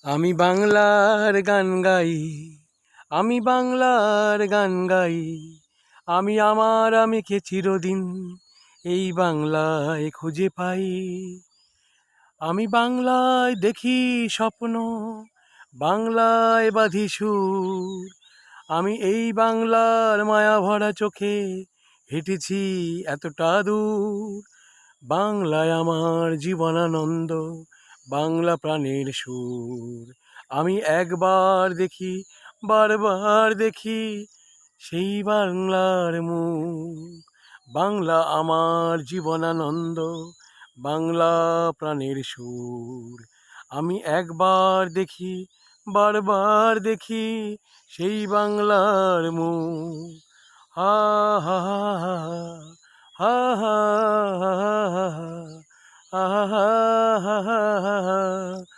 আমি বাংলার গান গাই, আমি বাংলার গান গাই। আমি আমিকে চিরদিন এই বাংলায় খুঁজে পাই। আমি বাংলায় দেখি স্বপ্ন, বাংলায় বাঁধি সুর। আমি এই বাংলার মায়া ভরা চোখে হেঁটেছি এতটা দূর। বাংলায় আমার জীবনানন্দ, বাংলা প্রাণের সুর। আমি একবার দেখি, বারবার দেখি সেই বাংলার মুখ। বাংলা আমার জীবনানন্দ, বাংলা প্রাণের সুর। আমি একবার দেখি, বারবার দেখি সেই বাংলার মুখ। হা হা হা হা হা হা হা হা হা হা হা হা হা হা হা